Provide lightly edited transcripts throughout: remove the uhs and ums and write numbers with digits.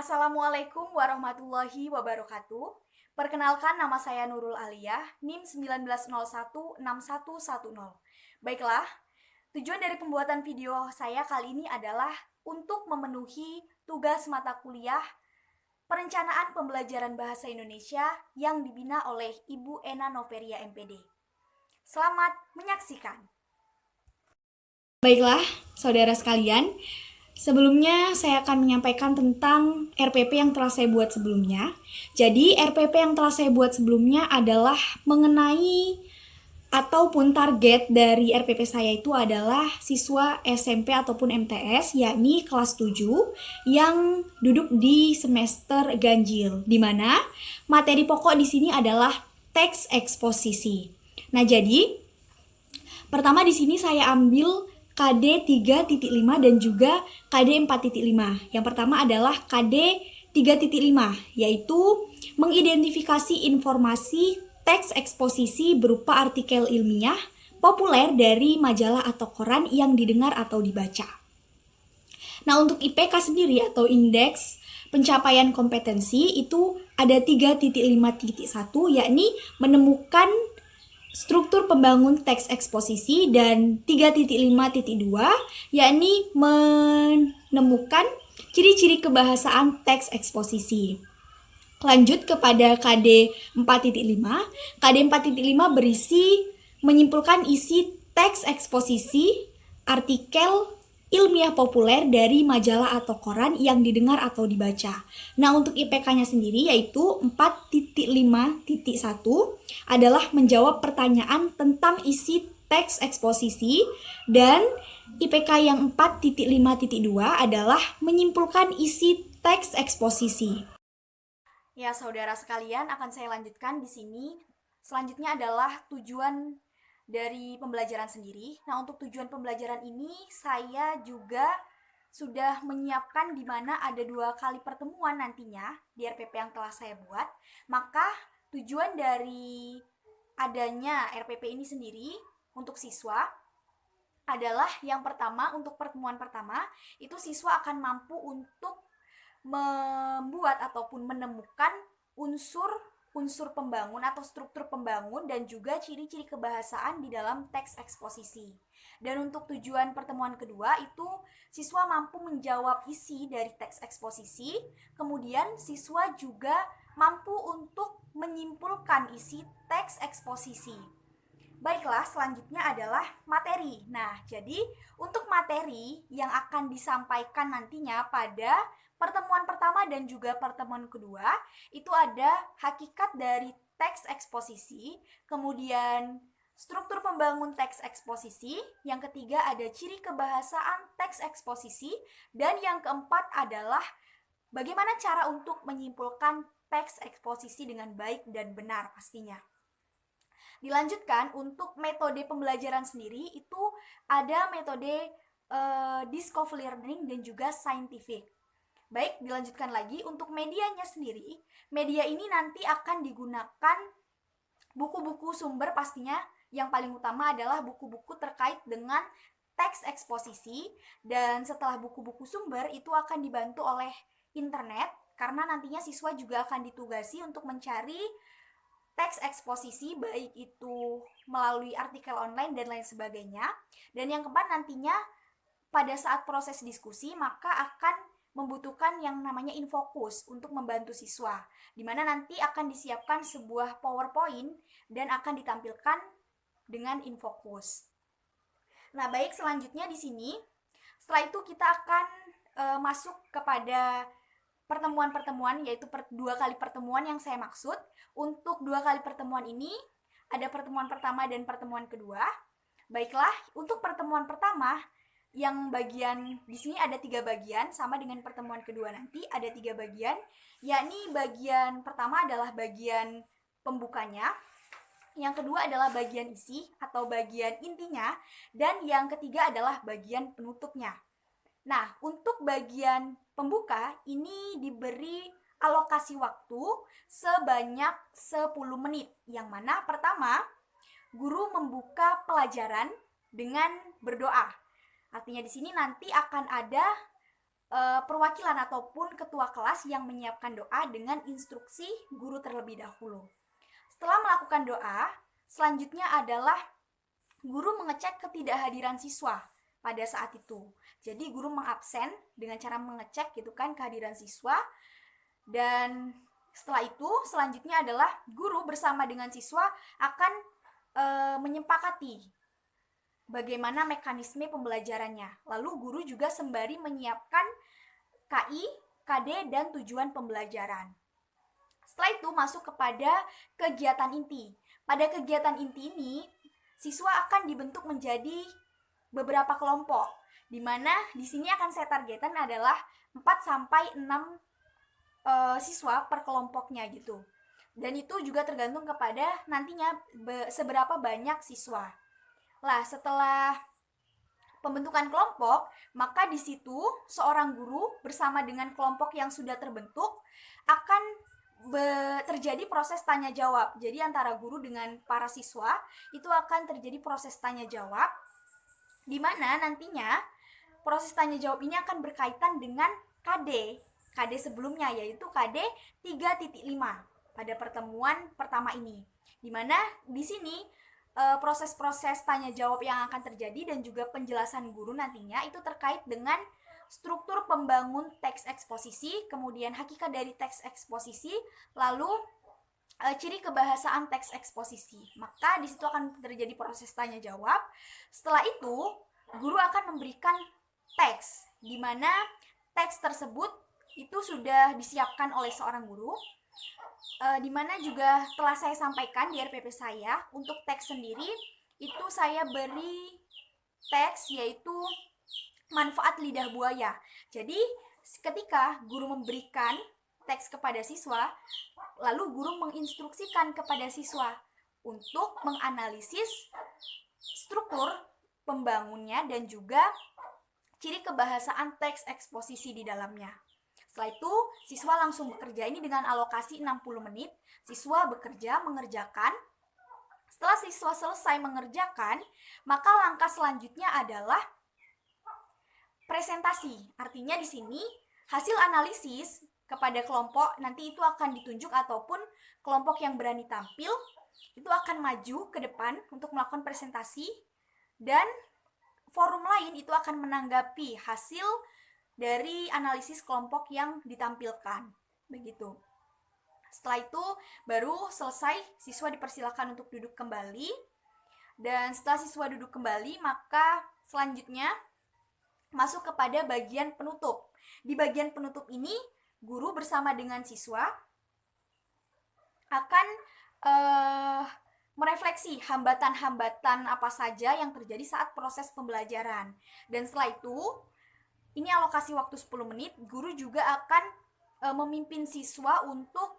Assalamualaikum warahmatullahi wabarakatuh. Perkenalkan, nama saya Nurul Aliyah, NIM 19016110. Baiklah, tujuan dari pembuatan video saya kali ini adalah untuk memenuhi tugas mata kuliah Perencanaan Pembelajaran Bahasa Indonesia yang dibina oleh Ibu Ena Noveria MPD. Selamat menyaksikan. Baiklah, saudara sekalian, sebelumnya saya akan menyampaikan tentang RPP yang telah saya buat sebelumnya. Jadi, RPP yang telah saya buat sebelumnya adalah mengenai ataupun target dari RPP saya itu adalah siswa SMP ataupun MTS, yakni kelas 7 yang duduk di semester ganjil, di mana materi pokok di sini adalah teks eksposisi. Nah, jadi pertama di sini saya ambil KD 3.5 dan juga KD 4.5. Yang pertama adalah KD 3.5, yaitu mengidentifikasi informasi teks eksposisi berupa artikel ilmiah populer dari majalah atau koran yang didengar atau dibaca. Nah, untuk IPK sendiri atau indeks pencapaian kompetensi itu ada 3.5.1, yakni menemukan struktur pembangun teks eksposisi, dan 3.5.2 yakni menemukan ciri-ciri kebahasaan teks eksposisi. Lanjut kepada KD 4.5. KD 4.5 berisi menyimpulkan isi teks eksposisi artikel ilmiah populer dari majalah atau koran yang didengar atau dibaca. Nah, untuk IPK-nya sendiri yaitu 4.5.1 adalah menjawab pertanyaan tentang isi teks eksposisi, dan IPK yang 4.5.2 adalah menyimpulkan isi teks eksposisi. Ya, saudara sekalian, akan saya lanjutkan di sini. Selanjutnya adalah tujuan dari pembelajaran sendiri. Nah, untuk tujuan pembelajaran ini saya juga sudah menyiapkan di mana ada 2 kali pertemuan nantinya di RPP yang telah saya buat. Maka tujuan dari adanya RPP ini sendiri untuk siswa adalah yang pertama, untuk pertemuan pertama itu siswa akan mampu untuk membuat ataupun menemukan unsur pembangun atau struktur pembangun dan juga ciri-ciri kebahasaan di dalam teks eksposisi. Dan untuk tujuan pertemuan kedua itu siswa mampu menjawab isi dari teks eksposisi, kemudian siswa juga mampu untuk menyimpulkan isi teks eksposisi. Baiklah, selanjutnya adalah materi. Nah, jadi untuk materi yang akan disampaikan nantinya pada pertemuan pertama dan juga pertemuan kedua, itu ada hakikat dari teks eksposisi, kemudian struktur pembangun teks eksposisi, yang ketiga ada ciri kebahasaan teks eksposisi, dan yang keempat adalah bagaimana cara untuk menyimpulkan teks eksposisi dengan baik dan benar pastinya. Dilanjutkan untuk metode pembelajaran sendiri itu ada metode discovery learning dan juga scientific. Baik, dilanjutkan lagi untuk medianya sendiri. Media ini nanti akan digunakan buku-buku sumber pastinya. Yang paling utama adalah buku-buku terkait dengan teks eksposisi, dan setelah buku-buku sumber itu akan dibantu oleh internet karena nantinya siswa juga akan ditugasi untuk mencari teks eksposisi, baik itu melalui artikel online dan lain sebagainya. Dan yang keempat, nantinya pada saat proses diskusi maka akan membutuhkan yang namanya infokus untuk membantu siswa, di mana nanti akan disiapkan sebuah PowerPoint dan akan ditampilkan dengan infokus. Nah, baik, selanjutnya di sini setelah itu kita akan masuk kepada pertemuan-pertemuan, yaitu 2 kali pertemuan yang saya maksud. Untuk 2 kali pertemuan ini ada pertemuan pertama dan pertemuan kedua. Baiklah, untuk pertemuan pertama yang bagian di sini ada 3 bagian, sama dengan pertemuan kedua nanti ada 3 bagian, yakni bagian pertama adalah bagian pembukanya, yang kedua adalah bagian isi atau bagian intinya, dan yang ketiga adalah bagian penutupnya. Nah, untuk bagian pembuka ini diberi alokasi waktu sebanyak 10 menit, yang mana pertama guru membuka pelajaran dengan berdoa. Artinya di sini nanti akan ada perwakilan ataupun ketua kelas yang menyiapkan doa dengan instruksi guru terlebih dahulu. Setelah melakukan doa, selanjutnya adalah guru mengecek ketidakhadiran siswa pada saat itu. Jadi guru mengabsen dengan cara mengecek gitu kan kehadiran siswa, dan setelah itu selanjutnya adalah guru bersama dengan siswa akan menyepakati bagaimana mekanisme pembelajarannya. Lalu guru juga sembari menyiapkan KI, KD, dan tujuan pembelajaran. Setelah itu masuk kepada kegiatan inti. Pada kegiatan inti ini, siswa akan dibentuk menjadi beberapa kelompok, di mana di sini akan saya targetkan adalah 4 sampai 6 siswa per kelompoknya gitu. Dan itu juga tergantung kepada nantinya seberapa banyak siswa. Lah, setelah pembentukan kelompok, maka di situ seorang guru bersama dengan kelompok yang sudah terbentuk akan terjadi proses tanya jawab. Jadi antara guru dengan para siswa itu akan terjadi proses tanya jawab, di mana nantinya proses tanya jawab ini akan berkaitan dengan KD sebelumnya, yaitu KD 3.5 pada pertemuan pertama ini. Di mana di sini proses-proses tanya jawab yang akan terjadi dan juga penjelasan guru nantinya itu terkait dengan struktur pembangun teks eksposisi, kemudian hakikat dari teks eksposisi, lalu ciri kebahasaan teks eksposisi. Maka di situ akan terjadi proses tanya jawab. Setelah itu, guru akan memberikan teks, di mana teks tersebut itu sudah disiapkan oleh seorang guru, di mana juga telah saya sampaikan di RPP saya. Untuk teks sendiri itu saya beri teks yaitu manfaat lidah buaya. Jadi ketika guru memberikan teks kepada siswa, lalu guru menginstruksikan kepada siswa untuk menganalisis struktur pembangunnya dan juga ciri kebahasaan teks eksposisi di dalamnya. Setelah itu, siswa langsung bekerja. Ini dengan alokasi 60 menit. Siswa bekerja, mengerjakan. Setelah siswa selesai mengerjakan, maka langkah selanjutnya adalah presentasi. Artinya di sini hasil analisis kepada kelompok nanti itu akan ditunjuk, ataupun kelompok yang berani tampil itu akan maju ke depan untuk melakukan presentasi, dan forum lain itu akan menanggapi hasil dari analisis kelompok yang ditampilkan. Begitu. Setelah itu baru selesai, siswa dipersilakan untuk duduk kembali. Dan setelah siswa duduk kembali, maka selanjutnya masuk kepada bagian penutup. Di bagian penutup ini, guru bersama dengan siswa akan merefleksi hambatan-hambatan apa saja yang terjadi saat proses pembelajaran. Dan setelah itu, ini alokasi waktu 10 menit, guru juga akan memimpin siswa untuk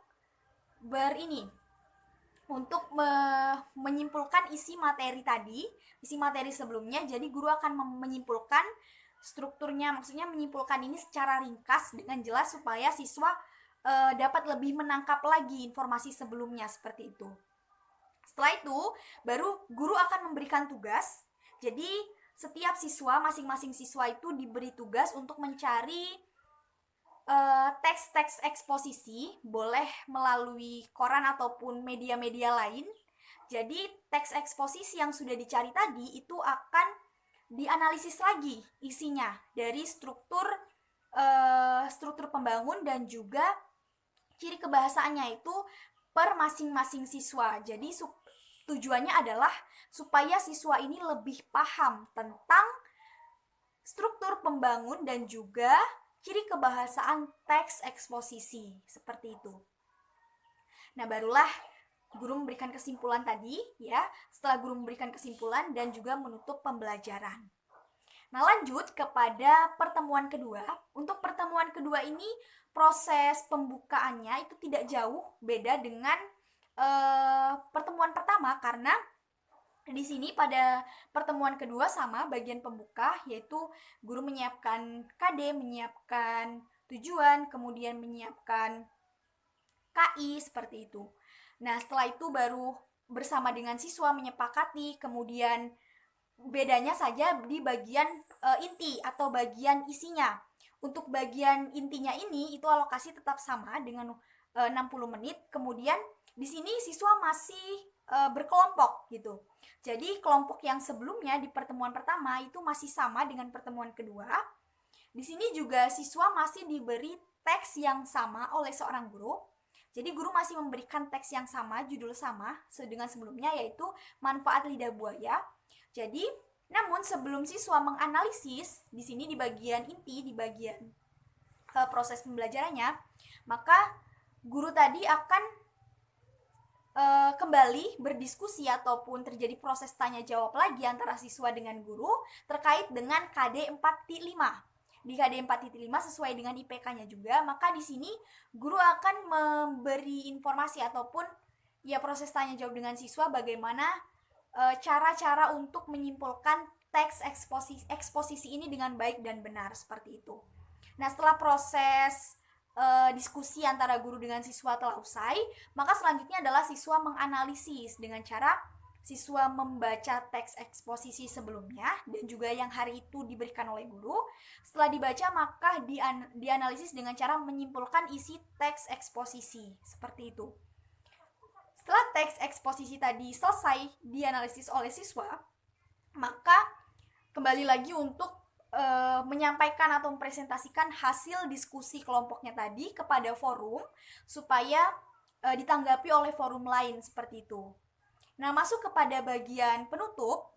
menyimpulkan isi materi tadi, isi materi sebelumnya. Jadi guru akan menyimpulkan strukturnya, maksudnya menyimpulkan ini secara ringkas dengan jelas supaya siswa dapat lebih menangkap lagi informasi sebelumnya, seperti itu. Setelah itu, baru guru akan memberikan tugas. Jadi setiap siswa, masing-masing siswa itu diberi tugas untuk mencari teks-teks eksposisi, boleh melalui koran ataupun media-media lain. Jadi teks eksposisi yang sudah dicari tadi itu akan dianalisis lagi isinya dari struktur pembangun dan juga ciri kebahasaannya itu per masing-masing siswa. Jadi tujuannya adalah supaya siswa ini lebih paham tentang struktur pembangun dan juga ciri kebahasaan teks eksposisi, seperti itu. Nah, barulah guru memberikan kesimpulan tadi, ya. Setelah guru memberikan kesimpulan dan juga menutup pembelajaran. Nah, lanjut kepada pertemuan kedua. Untuk pertemuan kedua ini, proses pembukaannya itu tidak jauh beda dengan pertemuan pertama, karena di sini pada pertemuan kedua sama bagian pembuka, yaitu guru menyiapkan KD, menyiapkan tujuan, kemudian menyiapkan KI, seperti itu. Nah, setelah itu baru bersama dengan siswa menyepakati, kemudian bedanya saja di bagian inti atau bagian isinya. Untuk bagian intinya ini itu alokasi tetap sama dengan 60 menit. Kemudian di sini siswa masih berkelompok gitu. Jadi kelompok yang sebelumnya di pertemuan pertama itu masih sama dengan pertemuan kedua. Di sini juga siswa masih diberi teks yang sama oleh seorang guru. Jadi guru masih memberikan teks yang sama, judul sama dengan sebelumnya, yaitu manfaat lidah buaya. Jadi, namun sebelum siswa menganalisis, di sini di bagian inti, di bagian proses pembelajarannya, maka guru tadi akan kembali berdiskusi ataupun terjadi proses tanya jawab lagi antara siswa dengan guru terkait dengan KD 4.5. Di KD 4.5 sesuai dengan IPK-nya juga, maka di sini guru akan memberi informasi ataupun ya proses tanya jawab dengan siswa bagaimana cara-cara untuk menyimpulkan teks eksposisi ini dengan baik dan benar seperti itu. Nah, setelah proses diskusi antara guru dengan siswa telah usai, maka selanjutnya adalah siswa menganalisis dengan cara siswa membaca teks eksposisi sebelumnya dan juga yang hari itu diberikan oleh guru. Setelah dibaca, maka dianalisis dengan cara menyimpulkan isi teks eksposisi seperti itu. Setelah teks eksposisi tadi selesai dianalisis oleh siswa, maka kembali lagi untuk menyampaikan atau mempresentasikan hasil diskusi kelompoknya tadi kepada forum supaya ditanggapi oleh forum lain seperti itu. Nah, masuk kepada bagian penutup,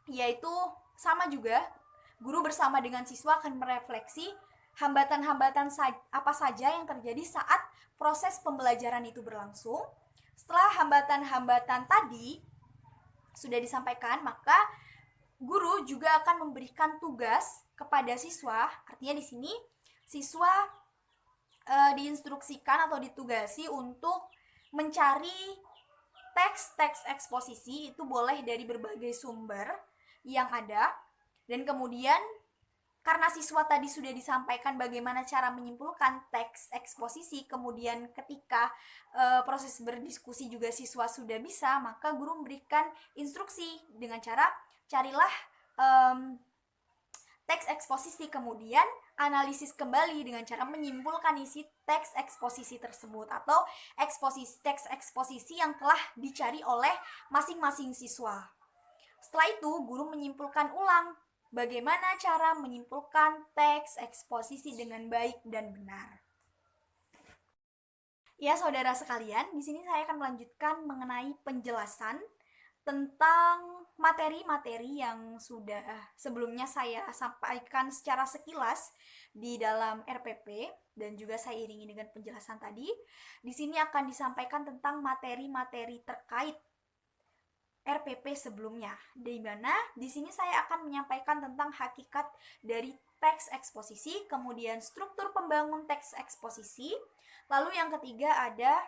yaitu sama juga guru bersama dengan siswa akan merefleksi hambatan-hambatan apa saja yang terjadi saat proses pembelajaran itu berlangsung. Setelah hambatan-hambatan tadi sudah disampaikan, maka guru juga akan memberikan tugas kepada siswa. Artinya di sini siswa diinstruksikan atau ditugasi untuk mencari teks-teks eksposisi, itu boleh dari berbagai sumber yang ada. Dan kemudian karena siswa tadi sudah disampaikan bagaimana cara menyimpulkan teks eksposisi, kemudian ketika proses berdiskusi juga siswa sudah bisa, maka guru memberikan instruksi dengan cara carilah teks eksposisi, kemudian analisis kembali dengan cara menyimpulkan isi teks eksposisi tersebut atau teks eksposisi yang telah dicari oleh masing-masing siswa. Setelah itu, guru menyimpulkan ulang bagaimana cara menyimpulkan teks eksposisi dengan baik dan benar. Ya, saudara sekalian, di sini saya akan melanjutkan mengenai penjelasan tentang materi-materi yang sudah sebelumnya saya sampaikan secara sekilas di dalam RPP dan juga saya iringi dengan penjelasan tadi. Di sini akan disampaikan tentang materi-materi terkait RPP sebelumnya, di mana di sini saya akan menyampaikan tentang hakikat dari teks eksposisi, kemudian struktur pembangun teks eksposisi, lalu yang ketiga ada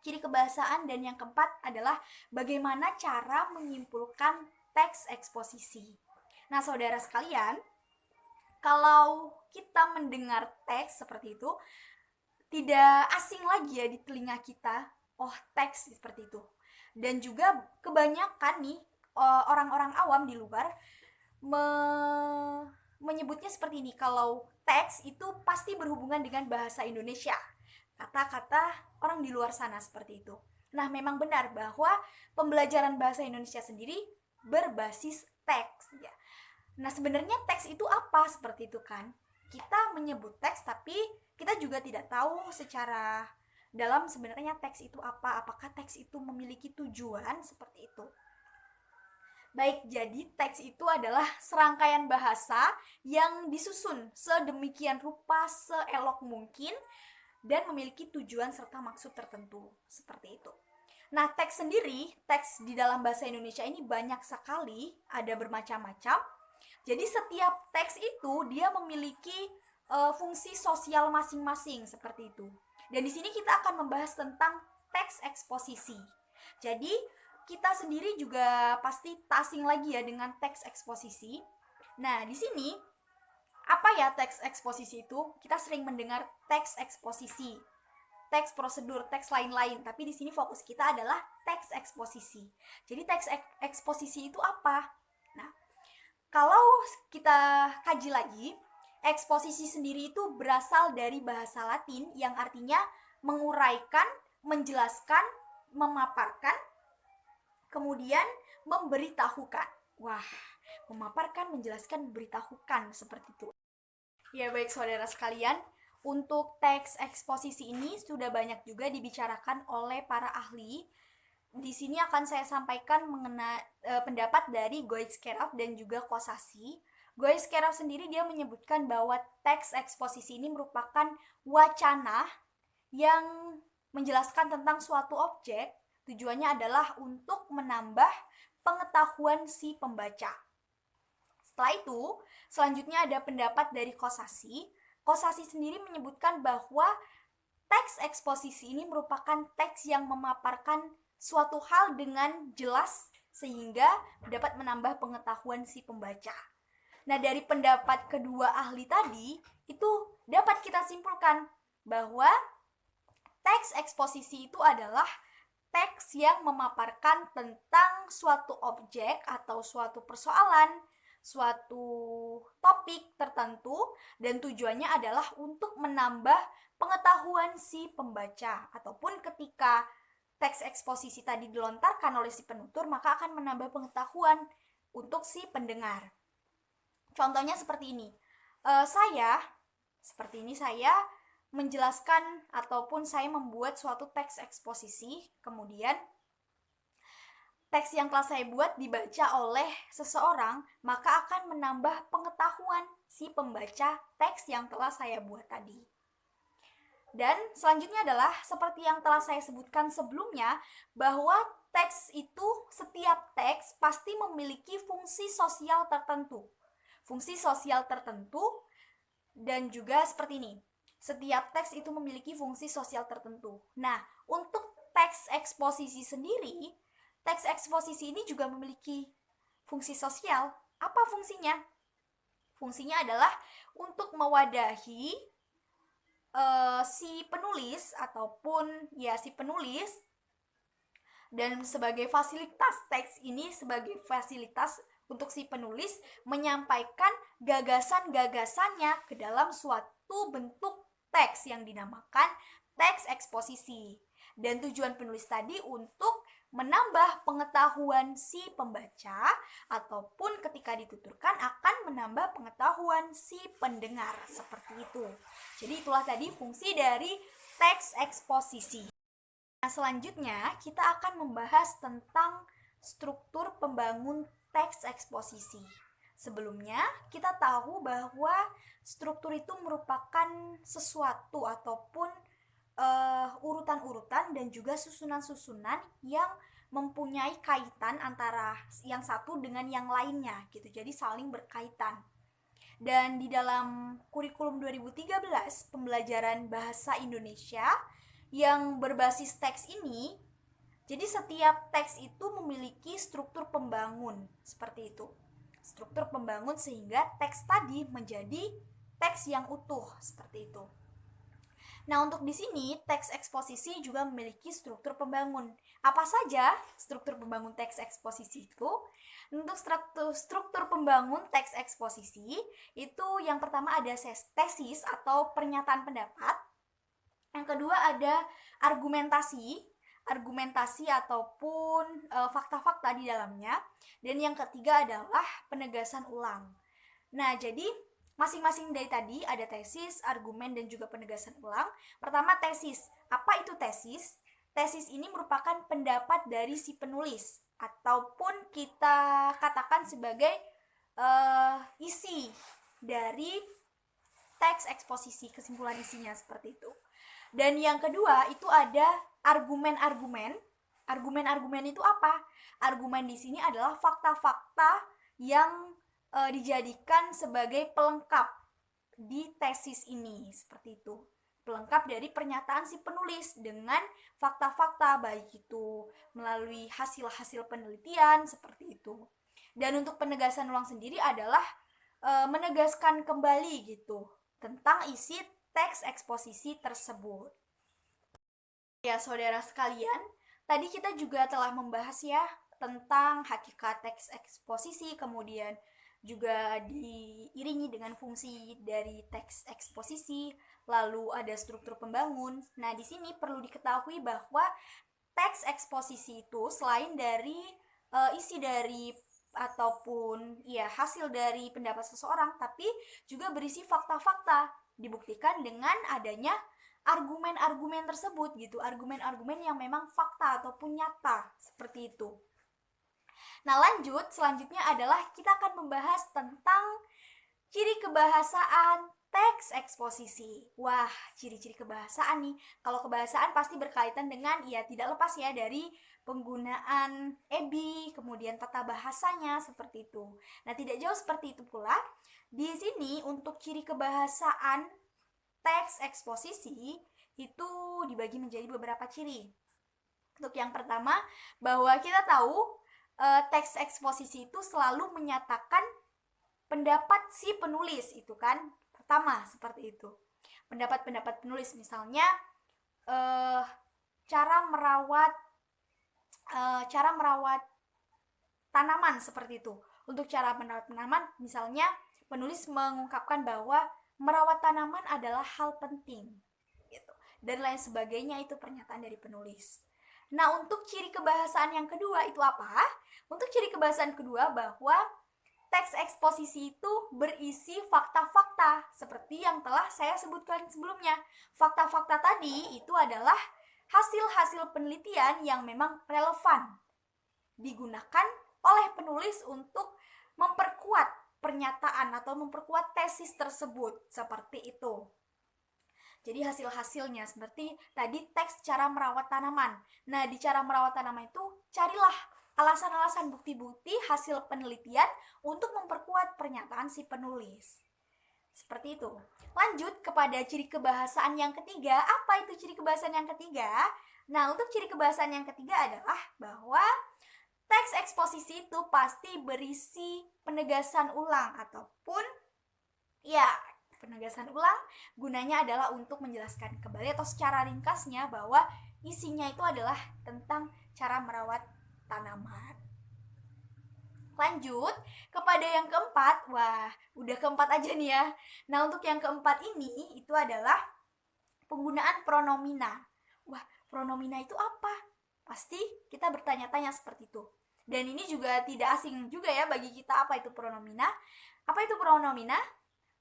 ciri kebahasaan, dan yang keempat adalah bagaimana cara menyimpulkan teks eksposisi. Nah, saudara sekalian, kalau kita mendengar teks seperti itu, tidak asing lagi ya di telinga kita, oh teks seperti itu. Dan juga kebanyakan nih orang-orang awam di luar menyebutnya seperti ini, kalau teks itu pasti berhubungan dengan bahasa Indonesia, kata-kata orang di luar sana seperti itu. Nah, memang benar bahwa pembelajaran bahasa Indonesia sendiri berbasis teks ya. Nah, sebenarnya teks itu apa seperti itu kan? Kita menyebut teks tapi kita juga tidak tahu secara dalam sebenarnya teks itu apa. Apakah teks itu memiliki tujuan seperti itu? Baik, jadi teks itu adalah serangkaian bahasa yang disusun sedemikian rupa, seelok mungkin, dan memiliki tujuan serta maksud tertentu, seperti itu. Nah, teks sendiri, teks di dalam bahasa Indonesia ini banyak sekali, ada bermacam-macam. Jadi setiap teks itu dia memiliki fungsi sosial masing-masing, seperti itu. Dan di sini kita akan membahas tentang teks eksposisi. Jadi kita sendiri juga pasti tak asing lagi ya dengan teks eksposisi. Nah, di sini apa ya teks eksposisi itu? Kita sering mendengar teks eksposisi, teks prosedur, teks lain-lain, tapi di sini fokus kita adalah teks eksposisi. Jadi teks eksposisi itu apa? Nah, kalau kita kaji lagi, eksposisi sendiri itu berasal dari bahasa Latin yang artinya menguraikan, menjelaskan, memaparkan, kemudian memberitahukan. Wah, memaparkan, menjelaskan, memberitahukan, seperti itu. Ya baik saudara sekalian, untuk teks eksposisi ini sudah banyak juga dibicarakan oleh para ahli. Di sini akan saya sampaikan mengenai pendapat dari Goitskeraf dan juga Kosasi. Goitskeraf sendiri dia menyebutkan bahwa teks eksposisi ini merupakan wacana yang menjelaskan tentang suatu objek. Tujuannya adalah untuk menambah pengetahuan si pembaca. Setelah itu, selanjutnya ada pendapat dari Kosasi. Kosasi sendiri menyebutkan bahwa teks eksposisi ini merupakan teks yang memaparkan suatu hal dengan jelas sehingga dapat menambah pengetahuan si pembaca. Nah, dari pendapat kedua ahli tadi, itu dapat kita simpulkan bahwa teks eksposisi itu adalah teks yang memaparkan tentang suatu objek atau suatu persoalan, suatu topik tertentu, dan tujuannya adalah untuk menambah pengetahuan si pembaca, ataupun ketika teks eksposisi tadi dilontarkan oleh si penutur maka akan menambah pengetahuan untuk si pendengar. Contohnya seperti ini. Saya menjelaskan ataupun saya membuat suatu teks eksposisi, kemudian teks yang telah saya buat dibaca oleh seseorang, maka akan menambah pengetahuan si pembaca teks yang telah saya buat tadi. Dan selanjutnya adalah seperti yang telah saya sebutkan sebelumnya, bahwa teks itu, setiap teks pasti memiliki fungsi sosial tertentu. Fungsi sosial tertentu dan juga seperti ini. Setiap teks itu memiliki fungsi sosial tertentu. Nah, untuk teks eksposisi sendiri, teks eksposisi ini juga memiliki fungsi sosial. Apa fungsinya? Fungsinya adalah untuk mewadahi si penulis dan sebagai fasilitas teks ini sebagai fasilitas untuk si penulis menyampaikan gagasan-gagasannya ke dalam suatu bentuk teks yang dinamakan teks eksposisi. Dan tujuan penulis tadi untuk menambah pengetahuan si pembaca ataupun ketika dituturkan akan menambah pengetahuan si pendengar, seperti itu. Jadi itulah tadi fungsi dari teks eksposisi. Nah, selanjutnya kita akan membahas tentang struktur pembangun teks eksposisi. Sebelumnya, kita tahu bahwa struktur itu merupakan sesuatu ataupun urutan-urutan dan juga susunan-susunan yang mempunyai kaitan antara yang satu dengan yang lainnya gitu. Jadi saling berkaitan. Dan di dalam kurikulum 2013 pembelajaran bahasa Indonesia yang berbasis teks ini, jadi setiap teks itu memiliki struktur pembangun seperti itu. Struktur pembangun sehingga teks tadi menjadi teks yang utuh seperti itu. Nah, untuk di sini teks eksposisi juga memiliki struktur pembangun. Apa saja struktur pembangun teks eksposisi itu? Untuk struktur pembangun teks eksposisi itu yang pertama ada tesis atau pernyataan pendapat. Yang kedua ada argumentasi ataupun fakta-fakta di dalamnya. Dan yang ketiga adalah penegasan ulang. Nah, jadi masing-masing dari tadi ada tesis, argumen, dan juga penegasan ulang. Pertama, tesis. Apa itu tesis? Tesis ini merupakan pendapat dari si penulis ataupun kita katakan sebagai isi dari teks eksposisi, kesimpulan isinya seperti itu. Dan yang kedua itu ada argumen-argumen. Argumen-argumen itu apa? Argumen di sini adalah fakta-fakta yang dijadikan sebagai pelengkap di tesis ini, seperti itu. Pelengkap dari pernyataan si penulis dengan fakta-fakta, baik itu melalui hasil-hasil penelitian, seperti itu. Dan untuk penegasan ulang sendiri adalah menegaskan kembali gitu tentang isi teks eksposisi tersebut. Ya, saudara sekalian, tadi kita juga telah membahas ya tentang hakikat teks eksposisi, kemudian juga diiringi dengan fungsi dari teks eksposisi, lalu ada struktur pembangun. Nah, di sini perlu diketahui bahwa teks eksposisi itu selain dari isi dari ataupun ya hasil dari pendapat seseorang, tapi juga berisi fakta-fakta, dibuktikan dengan adanya argumen-argumen tersebut gitu, argumen-argumen yang memang fakta ataupun nyata seperti itu. Nah, selanjutnya adalah kita akan membahas tentang ciri kebahasaan teks eksposisi. Wah, ciri-ciri kebahasaan nih. Kalau kebahasaan pasti berkaitan dengan ya tidak lepas ya dari penggunaan ebi, kemudian tata bahasanya seperti itu. Nah, tidak jauh seperti itu pula. Di sini untuk ciri kebahasaan teks eksposisi itu dibagi menjadi beberapa ciri. Untuk yang pertama, bahwa kita tahu teks eksposisi itu selalu menyatakan pendapat si penulis itu kan. Pertama seperti itu. Pendapat-pendapat penulis misalnya cara merawat tanaman seperti itu. Untuk cara merawat tanaman misalnya penulis mengungkapkan bahwa merawat tanaman adalah hal penting gitu. Dan lain sebagainya, itu pernyataan dari penulis. Nah, untuk ciri kebahasaan yang kedua itu apa? Untuk ciri kebahasaan kedua bahwa teks eksposisi itu berisi fakta-fakta seperti yang telah saya sebutkan sebelumnya. Fakta-fakta tadi itu adalah hasil-hasil penelitian yang memang relevan digunakan oleh penulis untuk memperkuat pernyataan atau memperkuat tesis tersebut seperti itu. Jadi hasil-hasilnya seperti tadi teks cara merawat tanaman. Nah, di cara merawat tanaman itu carilah alasan-alasan bukti-bukti hasil penelitian untuk memperkuat pernyataan si penulis. Seperti itu. Lanjut kepada ciri kebahasaan yang ketiga. Apa itu ciri kebahasaan yang ketiga? Nah, untuk ciri kebahasaan yang ketiga adalah bahwa teks eksposisi itu pasti berisi penegasan ulang ataupun ya penegasan ulang gunanya adalah untuk menjelaskan kembali atau secara ringkasnya bahwa isinya itu adalah tentang cara merawat tanaman. Lanjut kepada yang keempat. Wah, udah keempat aja nih ya. Nah, untuk yang keempat ini itu adalah penggunaan pronomina. Wah, pronomina itu apa? Pasti kita bertanya-tanya seperti itu. Dan ini juga tidak asing juga ya bagi kita, apa itu pronomina. Apa itu pronomina?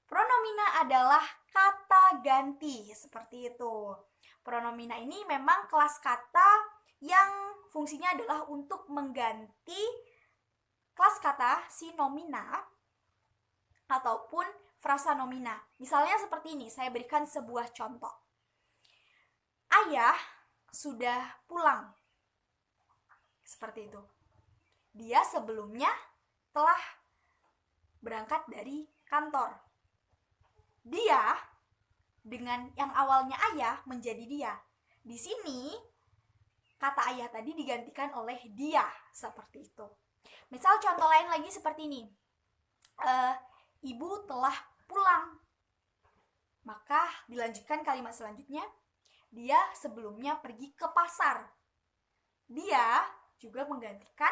Pronomina adalah kata ganti, seperti itu. Pronomina ini memang kelas kata yang fungsinya adalah untuk mengganti kelas kata si nomina ataupun frasa nomina. Misalnya seperti ini, saya berikan sebuah contoh. Ayah sudah pulang. Seperti itu. Dia sebelumnya telah berangkat dari kantor. Dia dengan yang awalnya ayah menjadi dia. Di sini kata ayah tadi digantikan oleh dia, seperti itu. Misal contoh lain lagi seperti ini. Ibu telah pulang. Maka dilanjutkan kalimat selanjutnya. Dia sebelumnya pergi ke pasar. Dia juga menggantikan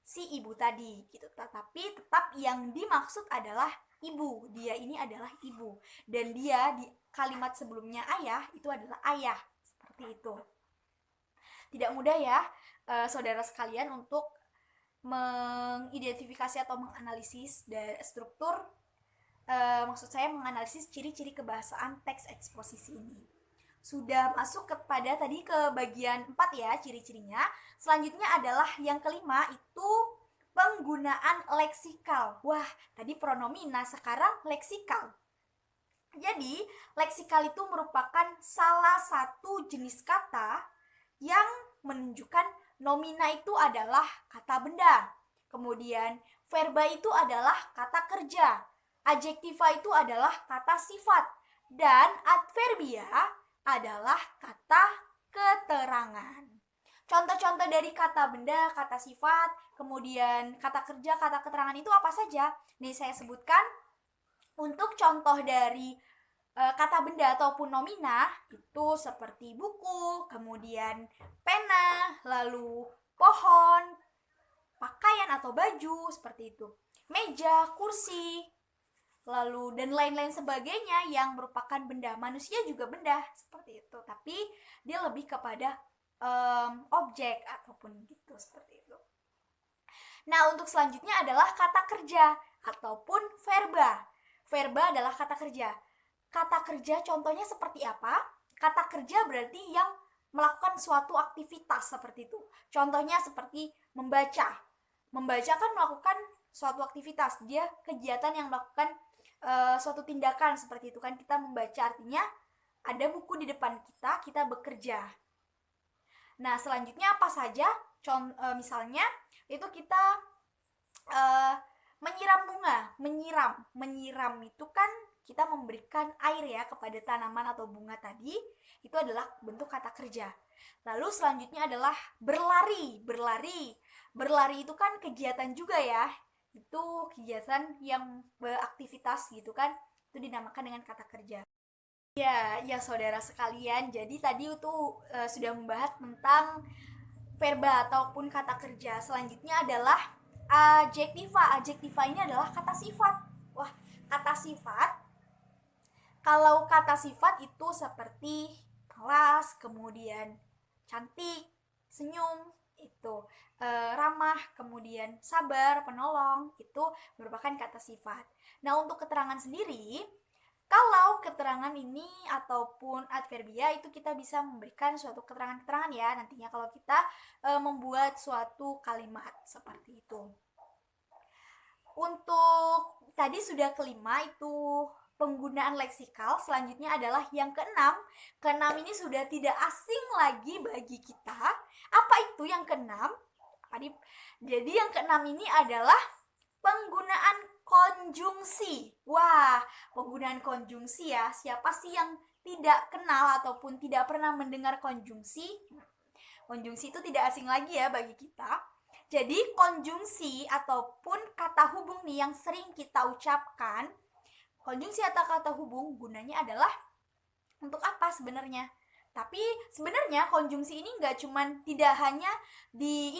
si ibu tadi gitu. Tetapi tetap yang dimaksud adalah ibu. Dia ini adalah ibu. Dan dia di kalimat sebelumnya ayah itu adalah ayah. Seperti itu. Tidak mudah ya saudara sekalian untuk mengidentifikasi atau menganalisis dari struktur, maksud saya menganalisis ciri-ciri kebahasaan teks eksposisi ini. Sudah masuk kepada tadi ke bagian 4 ya ciri-cirinya. Selanjutnya adalah yang kelima, itu penggunaan leksikal. Wah, tadi pronomina, sekarang leksikal. Jadi, leksikal itu merupakan salah satu jenis kata yang menunjukkan nomina itu adalah kata benda. Kemudian verba itu adalah kata kerja. Adjektiva itu adalah kata sifat. Dan adverbia adalah kata keterangan. Contoh-contoh dari kata benda, kata sifat, kemudian kata kerja, kata keterangan itu apa saja? Nih saya sebutkan. Untuk contoh dari kata benda ataupun nomina itu seperti buku, kemudian pena, lalu pohon, pakaian atau baju seperti itu, meja, kursi, lalu dan lain-lain sebagainya yang merupakan benda. Manusia juga benda seperti itu, tapi dia lebih kepada objek ataupun gitu, seperti itu. Nah, untuk selanjutnya adalah kata kerja ataupun verba. Verba adalah kata kerja. Kata kerja contohnya seperti apa? Kata kerja berarti yang melakukan suatu aktivitas seperti itu. Contohnya seperti membaca. Membaca kan melakukan suatu aktivitas. Dia kegiatan yang melakukan suatu tindakan seperti itu kan. Kita membaca artinya ada buku di depan kita, kita bekerja. Nah, selanjutnya apa saja? Misalnya itu kita menyiram bunga. Menyiram itu kan kita memberikan air ya kepada tanaman atau bunga tadi. Itu adalah bentuk kata kerja. Lalu selanjutnya adalah berlari. Berlari itu kan kegiatan juga ya. Itu kegiatan yang beraktivitas gitu kan. Itu dinamakan dengan kata kerja. Ya saudara sekalian, jadi tadi itu sudah membahas tentang verba ataupun kata kerja. Selanjutnya adalah adjektiva. Adjektiva ini adalah kata sifat. Wah, kata sifat. Kalau kata sifat itu seperti kelas, kemudian cantik, senyum, itu ramah, kemudian sabar, penolong, itu merupakan kata sifat. Nah, untuk keterangan sendiri, kalau keterangan ini ataupun adverbia itu kita bisa memberikan suatu keterangan-keterangan ya nantinya kalau kita membuat suatu kalimat seperti itu. Untuk tadi sudah kelima itu penggunaan leksikal, selanjutnya adalah yang keenam. Keenam ini sudah tidak asing lagi bagi kita. Apa itu yang keenam? Jadi yang keenam ini adalah penggunaan konjungsi. Wah, penggunaan konjungsi ya. Siapa sih yang tidak kenal ataupun tidak pernah mendengar konjungsi? Konjungsi itu tidak asing lagi ya bagi kita. Jadi konjungsi ataupun kata hubung nih yang sering kita ucapkan. Konjungsi atau kata hubung gunanya adalah untuk apa sebenarnya? Tapi sebenarnya konjungsi ini tidak hanya di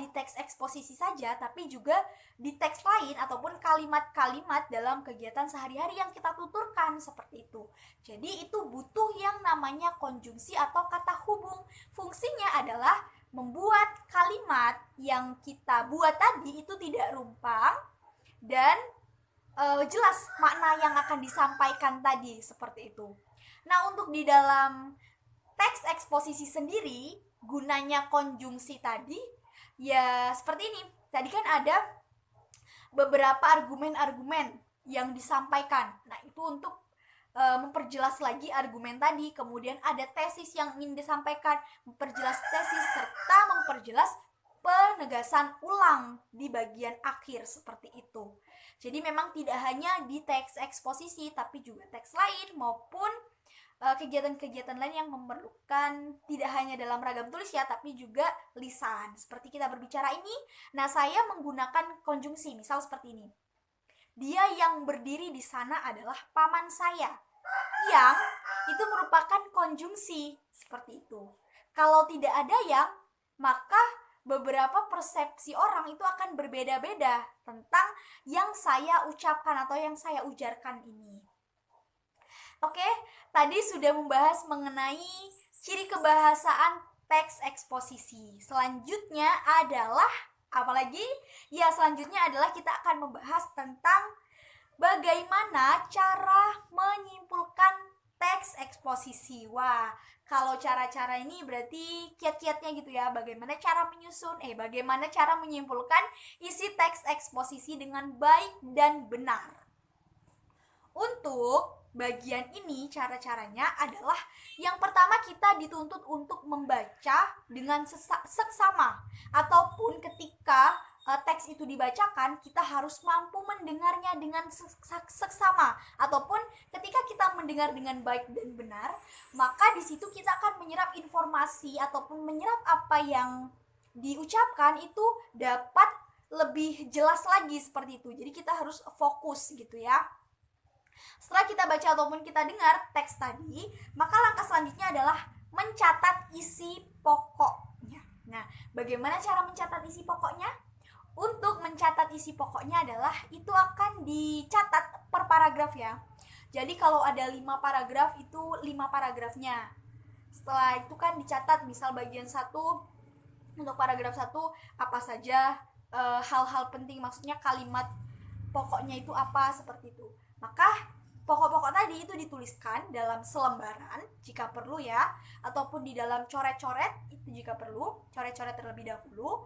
teks eksposisi saja, tapi juga di teks lain ataupun kalimat-kalimat dalam kegiatan sehari-hari yang kita tuturkan seperti itu. Jadi itu butuh yang namanya konjungsi atau kata hubung. Fungsinya adalah membuat kalimat yang kita buat tadi itu tidak rumpang dan jelas makna yang akan disampaikan tadi seperti itu. Nah, untuk di dalam teks eksposisi sendiri, gunanya konjungsi tadi ya seperti ini. Tadi kan ada beberapa argumen-argumen yang disampaikan. Nah, itu untuk memperjelas lagi argumen tadi. Kemudian ada tesis yang ingin disampaikan, memperjelas tesis serta memperjelas penegasan ulang di bagian akhir seperti itu. Jadi memang tidak hanya di teks eksposisi, tapi juga teks lain maupun kegiatan-kegiatan lain yang memerlukan tidak hanya dalam ragam tulis ya, tapi juga lisan. Seperti kita berbicara ini, nah saya menggunakan konjungsi, misal seperti ini. Dia yang berdiri di sana adalah paman saya. Yang itu merupakan konjungsi, seperti itu. Kalau tidak ada yang, maka beberapa persepsi orang itu akan berbeda-beda tentang yang saya ucapkan atau yang saya ujarkan ini. Oke, tadi sudah membahas mengenai ciri kebahasaan teks eksposisi. Selanjutnya adalah apalagi? Ya, selanjutnya adalah kita akan membahas tentang bagaimana cara menyimpulkan teks eksposisi. Wah, kalau cara-cara ini berarti kiat-kiatnya gitu ya. Bagaimana cara bagaimana cara menyimpulkan isi teks eksposisi dengan baik dan benar. Untuk bagian ini cara-caranya adalah yang pertama kita dituntut untuk membaca dengan seksama ataupun ketika teks itu dibacakan kita harus mampu mendengarnya dengan seksama ataupun ketika kita mendengar dengan baik dan benar maka di situ kita akan menyerap informasi ataupun menyerap apa yang diucapkan itu dapat lebih jelas lagi seperti itu. Jadi kita harus fokus gitu ya. Setelah kita baca ataupun kita dengar teks tadi, maka langkah selanjutnya adalah mencatat isi pokoknya. Nah, bagaimana cara mencatat isi pokoknya? Untuk mencatat isi pokoknya adalah itu akan dicatat per paragraf ya. Jadi kalau ada 5 paragraf itu 5 paragrafnya. Setelah itu kan dicatat misal bagian 1 untuk paragraf 1 apa saja hal-hal penting, maksudnya kalimat pokoknya itu apa, seperti itu. Maka pokok-pokok tadi itu dituliskan dalam selembaran jika perlu ya, ataupun di dalam coret-coret itu jika perlu, coret-coret terlebih dahulu.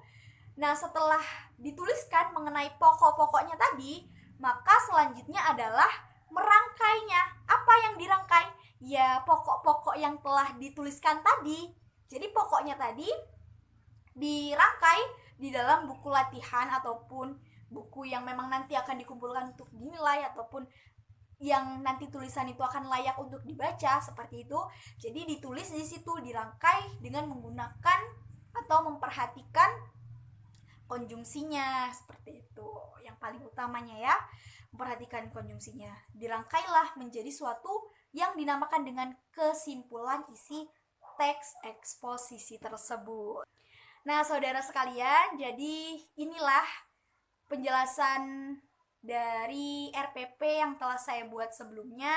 Nah, setelah dituliskan mengenai pokok-pokoknya tadi, maka selanjutnya adalah merangkainya. Apa yang dirangkai? Ya, pokok-pokok yang telah dituliskan tadi. Jadi pokoknya tadi dirangkai di dalam buku latihan ataupun buku yang memang nanti akan dikumpulkan untuk dinilai ataupun yang nanti tulisan itu akan layak untuk dibaca, seperti itu. Jadi ditulis di situ, dirangkai dengan menggunakan atau memperhatikan konjungsinya, seperti itu. Yang paling utamanya ya, memperhatikan konjungsinya. Dirangkailah menjadi suatu yang dinamakan dengan kesimpulan isi teks eksposisi tersebut. Nah, saudara sekalian, jadi inilah penjelasan dari RPP yang telah saya buat sebelumnya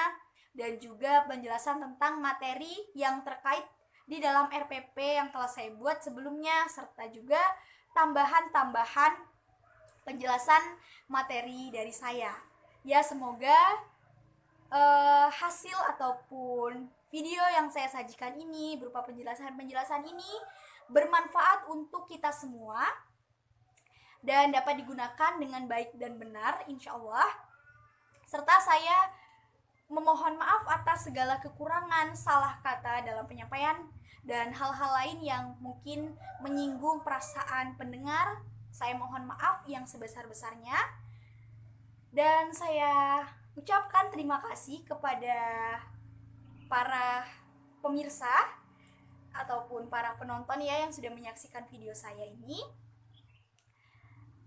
dan juga penjelasan tentang materi yang terkait di dalam RPP yang telah saya buat sebelumnya, serta juga tambahan-tambahan penjelasan materi dari saya. Ya, semoga hasil ataupun video yang saya sajikan ini berupa penjelasan-penjelasan ini bermanfaat untuk kita semua dan dapat digunakan dengan baik dan benar, insya Allah. Serta saya memohon maaf atas segala kekurangan, salah kata dalam penyampaian, dan hal-hal lain yang mungkin menyinggung perasaan pendengar. Saya mohon maaf yang sebesar-besarnya. Dan saya ucapkan terima kasih kepada para pemirsa ataupun para penonton ya yang sudah menyaksikan video saya ini.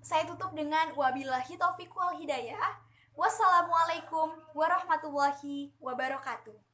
Saya tutup dengan wabillahi taufiq wal hidayah. Wassalamualaikum warahmatullahi wabarakatuh.